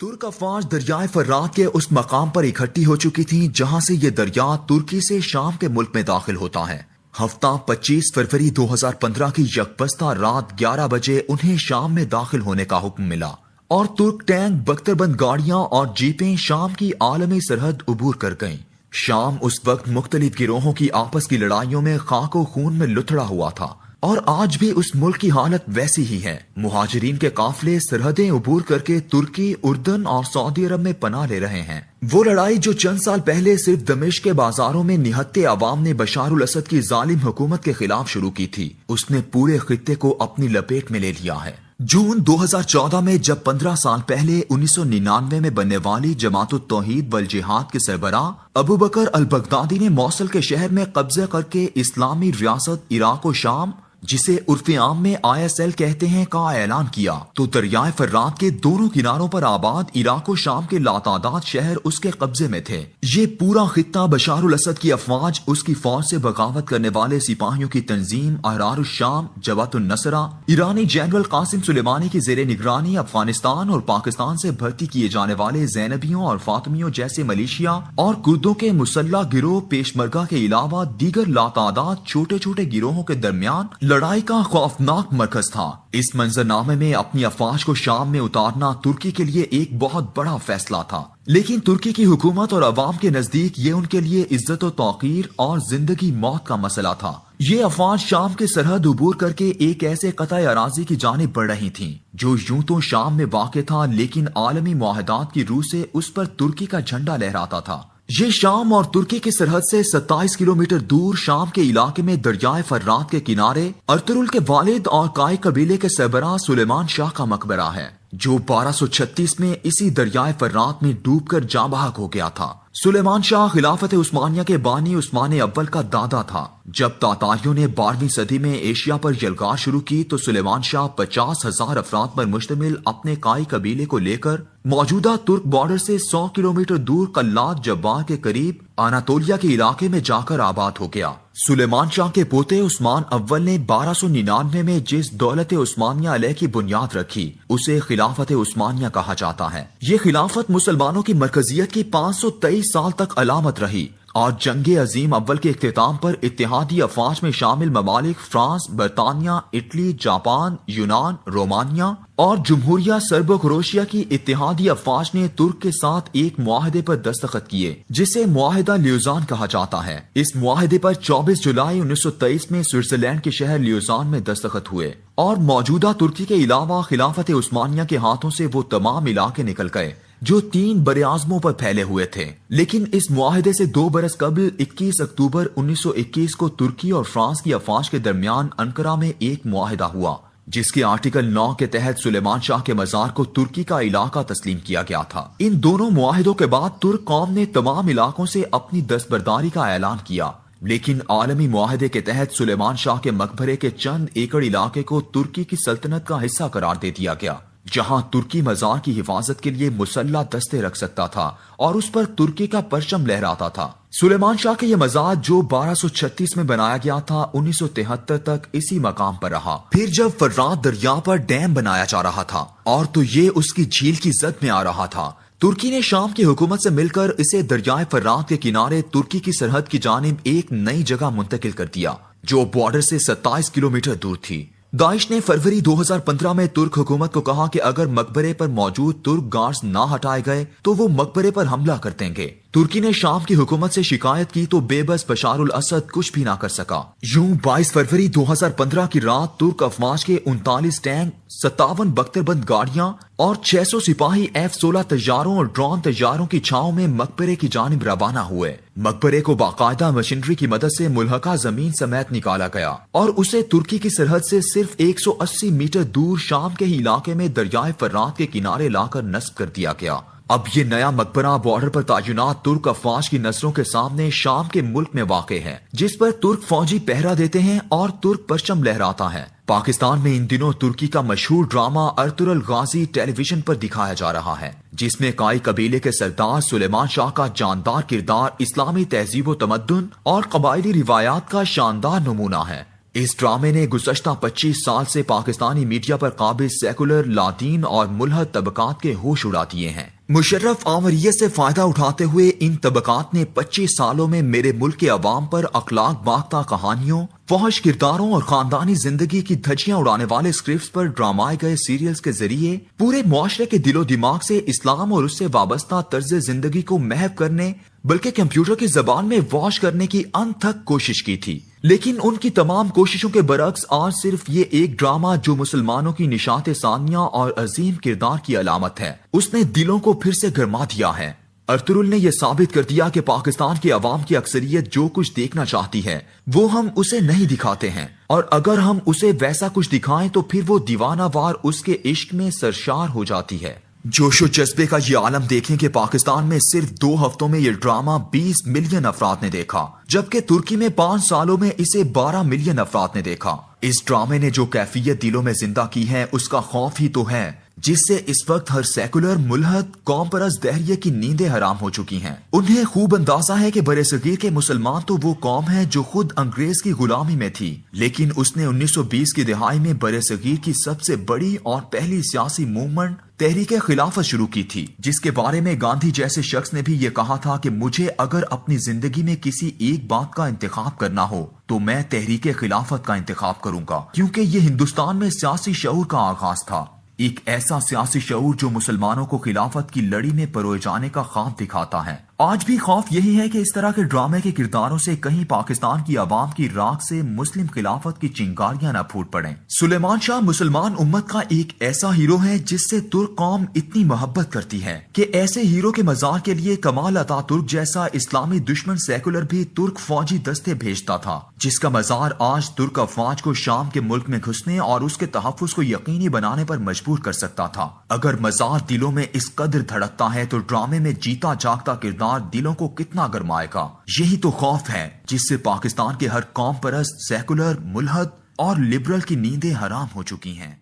ترک افواج دریائے فرات کے اس مقام پر اکٹھی ہو چکی تھیں جہاں سے یہ دریا ترکی سے شام کے ملک میں داخل ہوتا ہے۔ ہفتہ 25 فروری 2015 کی یکبستہ رات 11 بجے انہیں شام میں داخل ہونے کا حکم ملا اور ترک ٹینک، بختر بند گاڑیاں اور جیپیں شام کی عالمی سرحد عبور کر گئیں۔ شام اس وقت مختلف گروہوں کی آپس کی لڑائیوں میں خاک و خون میں لتھڑا ہوا تھا اور آج بھی اس ملک کی حالت ویسی ہی ہے۔ مہاجرین کے قافلے سرحدیں عبور کر کے ترکی، اردن اور سعودی عرب میں پناہ لے رہے ہیں۔ وہ لڑائی جو چند سال پہلے صرف دمشق کے بازاروں میں نہتے عوام نے بشار الاسد کی ظالم حکومت کے خلاف شروع کی تھی، اس نے پورے خطے کو اپنی لپیٹ میں لے لیا ہے۔ جون 2014 میں جب 15 سال پہلے 1999 میں بننے والی جماعت التوحید والجہاد کے سربراہ ابو بکر البغدادی نے موصل کے شہر میں قبضہ کر کے اسلامی ریاست عراق و شام، جسے عرف عام میں ISL کہتے ہیں، کا اعلان کیا، تو دریائے فرات کے دونوں کناروں پر آباد عراق و شام کے لاتعداد شہر اس کے قبضے میں تھے۔ یہ پورا خطہ بشار الاسد کی افواج، اس کی فوج سے بغاوت کرنے والے سپاہیوں کی تنظیم احرار الشام، جبہت النصرہ، ایرانی جنرل قاسم سلیمانی کی زیر نگرانی افغانستان اور پاکستان سے بھرتی کیے جانے والے زینبیوں اور فاطمیوں جیسے ملیشیا اور کردوں کے مسلح گروہ پیشمرگہ کے علاوہ دیگر لاتعداد چھوٹے چھوٹے گروہوں کے درمیان لڑائی کا خوفناک مرکز تھا۔ اس منظرنامے میں اپنی افواج کو شام میں اتارنا ترکی کے لیے ایک بہت بڑا فیصلہ تھا، لیکن ترکی کی حکومت اور عوام کے نزدیک یہ ان کے لیے عزت و توقیر اور زندگی موت کا مسئلہ تھا۔ یہ افواج شام کے سرحد عبور کر کے ایک ایسے قطع اراضی کی جانب بڑھ رہی تھیں جو یوں تو شام میں واقع تھا، لیکن عالمی معاہدات کی روح سے اس پر ترکی کا جھنڈا لہراتا تھا۔ یہ شام اور ترکی کی سرحد سے 27 کلومیٹر دور شام کے علاقے میں دریائے فرات کے کنارے ارطغرل کے والد اور کائی قبیلے کے سربراہ سلیمان شاہ کا مقبرہ ہے، جو 1236 میں اسی دریائے فرات میں ڈوب کر جاں بحق ہو گیا تھا۔ سلیمان شاہ خلافت عثمانیہ کے بانی عثمان اول کا دادا تھا۔ جب تاتاریوں نے 12ویں صدی میں ایشیا پر یلغار شروع کی تو سلیمان شاہ 50,000 افراد پر مشتمل اپنے کائی قبیلے کو لے کر موجودہ ترک بارڈر سے 100 کلومیٹر دور قلات جبار کے قریب اناتولیہ کے علاقے میں جا کر آباد ہو گیا۔ سلیمان شاہ کے پوتے عثمان اول نے 1299 میں جس دولت عثمانیہ علیہ کی بنیاد رکھی اسے خلافت عثمانیہ کہا جاتا ہے۔ یہ خلافت مسلمانوں کی مرکزیت کی 523 سال تک علامت رہی اور جنگ عظیم اول کے اختتام پر اتحادی افواج میں شامل ممالک فرانس، برطانیہ، اٹلی، جاپان، یونان، رومانیہ اور جمہوریہ سرب و کروشیا کی اتحادی افواج نے ترک کے ساتھ ایک معاہدے پر دستخط کیے جسے معاہدہ لیوزان کہا جاتا ہے۔ اس معاہدے پر 24 جولائی 1923 میں سوئٹزرلینڈ کے شہر لیوزان میں دستخط ہوئے اور موجودہ ترکی کے علاوہ خلافت عثمانیہ کے ہاتھوں سے وہ تمام علاقے نکل گئے جو 3 براعظموں پر پھیلے ہوئے تھے۔ لیکن اس معاہدے سے 2 برس قبل 21 اکتوبر 1921 کو ترکی اور فرانس کی افواج کے درمیان انقرہ میں ایک معاہدہ ہوا جس کے آرٹیکل 9 کے تحت سلیمان شاہ کے مزار کو ترکی کا علاقہ تسلیم کیا گیا تھا۔ ان دونوں معاہدوں کے بعد ترک قوم نے تمام علاقوں سے اپنی دستبرداری کا اعلان کیا، لیکن عالمی معاہدے کے تحت سلیمان شاہ کے مقبرے کے چند ایکڑ علاقے کو ترکی کی سلطنت کا حصہ قرار دے دیا گیا، جہاں ترکی مزار کی حفاظت کے لیے مسلح دستے رکھ سکتا تھا اور اس پر ترکی کا پرچم لہراتا تھا۔ سلیمان شاہ کے یہ مزار جو 1236 میں بنایا گیا تھا 1973 تک اسی مقام پر رہا۔ پھر جب فرات دریا پر ڈیم بنایا جا رہا تھا اور تو یہ اس کی جھیل کی زد میں آ رہا تھا، ترکی نے شام کی حکومت سے مل کر اسے دریائے فرات کے کنارے ترکی کی سرحد کی جانب ایک نئی جگہ منتقل کر دیا جو بارڈر سے 27 کلومیٹر دور تھی۔ داعش نے فروری 2015 میں ترک حکومت کو کہا کہ اگر مقبرے پر موجود ترک گارڈز نہ ہٹائے گئے تو وہ مقبرے پر حملہ کر دیں گے۔ ترکی نے شام کی حکومت سے شکایت کی تو بے بس بشار الاسد کچھ بھی نہ کر سکا۔ یوں 22 فروری 2015 کی رات ترک افواج کے 39 ٹینک، 57 بختر بند گاڑیاں اور 600 سپاہی F-16 طیاروں اور ڈرون طیاروں کی چھاؤں میں مقبرے کی جانب روانہ ہوئے۔ مقبرے کو باقاعدہ مشینری کی مدد سے ملحقہ زمین سمیت نکالا گیا اور اسے ترکی کی سرحد سے صرف 180 میٹر دور شام کے ہی علاقے میں دریائے فرات کے کنارے لا کر نصب کر دیا گیا۔ اب یہ نیا مقبرہ بارڈر پر تعینات ترک افواج کی نظروں کے سامنے شام کے ملک میں واقع ہے، جس پر ترک فوجی پہرا دیتے ہیں اور ترک پرچم لہراتا ہے۔ پاکستان میں ان دنوں ترکی کا مشہور ڈرامہ ارطغرل غازی ٹیلی ویژن پر دکھایا جا رہا ہے، جس میں کائی قبیلے کے سردار سلیمان شاہ کا جاندار کردار اسلامی تہذیب و تمدن اور قبائلی روایات کا شاندار نمونہ ہے۔ اس ڈرامے نے گزشتہ 25 سال سے پاکستانی میڈیا پر قابض سیکولر، لادین اور ملحد طبقات کے ہوش اڑا دیے ہیں۔ مشرف آمریت سے فائدہ اٹھاتے ہوئے ان طبقات نے 25 سالوں میں میرے ملک کے عوام پر اخلاق باختہ کہانیوں، فحش کرداروں اور خاندانی زندگی کی دھجیاں اڑانے والے اسکرپٹس پر ڈرامائے گئے سیریلز کے ذریعے پورے معاشرے کے دل و دماغ سے اسلام اور اس سے وابستہ طرز زندگی کو محو کرنے بلکہ کمپیوٹر کی زبان میں واش کرنے کی انتھک کوشش کی تھی۔ لیکن ان کی تمام کوششوں کے برعکس آج صرف یہ ایک ڈرامہ جو مسلمانوں کی نشاط ثانیہ اور عظیم کردار کی علامت ہے، اس نے دلوں کو پھر سے گرما دیا ہے۔ ارطغرل نے یہ ثابت کر دیا کہ پاکستان کی عوام کی اکثریت جو کچھ دیکھنا چاہتی ہے وہ ہم اسے نہیں دکھاتے ہیں، اور اگر ہم اسے ویسا کچھ دکھائیں تو پھر وہ دیوانہ وار اس کے عشق میں سرشار ہو جاتی ہے۔ جوش و جذبے کا یہ عالم دیکھیں کہ پاکستان میں صرف 2 ہفتوں میں یہ ڈرامہ 20 ملین افراد نے دیکھا، جبکہ ترکی میں 5 سالوں میں اسے 12 ملین افراد نے دیکھا۔ اس ڈرامے نے جو کیفیت دلوں میں زندہ کی ہے اس کا خوف ہی تو ہے جس سے اس وقت ہر سیکولر، ملحد، قوم پرست دہریے کی نیندیں حرام ہو چکی ہیں۔ انہیں خوب اندازہ ہے کہ برصغیر کے مسلمان تو وہ قوم ہے جو خود انگریز کی غلامی میں تھی، لیکن اس نے 1920 کی دہائی میں برصغیر کی سب سے بڑی اور پہلی سیاسی موومنٹ تحریک خلافت شروع کی تھی، جس کے بارے میں گاندھی جیسے شخص نے بھی یہ کہا تھا کہ مجھے اگر اپنی زندگی میں کسی ایک بات کا انتخاب کرنا ہو تو میں تحریک خلافت کا انتخاب کروں گا، کیونکہ یہ ہندوستان میں سیاسی شعور کا آغاز تھا، ایک ایسا سیاسی شعور جو مسلمانوں کو خلافت کی لڑی میں پروئے جانے کا خواب دکھاتا ہے۔ آج بھی خوف یہی ہے کہ اس طرح کے ڈرامے کے کرداروں سے کہیں پاکستان کی عوام کی راکھ سے مسلم خلافت کی چنگاریاں نہ پھوٹ پڑیں۔ سلیمان شاہ مسلمان امت کا ایک ایسا ہیرو ہے جس سے ترک قوم اتنی محبت کرتی ہے کہ ایسے ہیرو کے مزار کے لیے کمال اتا ترک جیسا اسلامی دشمن سیکولر بھی ترک فوجی دستے بھیجتا تھا، جس کا مزار آج ترک افواج کو شام کے ملک میں گھسنے اور اس کے تحفظ کو یقینی بنانے پر مجبور کر سکتا تھا۔ اگر مزار دلوں میں اس قدر دھڑکتا ہے تو ڈرامے میں جیتا جاگتا کردار دلوں کو کتنا گرمائے گا۔ یہی تو خوف ہے جس سے پاکستان کے ہر قوم پرست، سیکولر، ملحد اور لبرل کی نیندیں حرام ہو چکی ہیں۔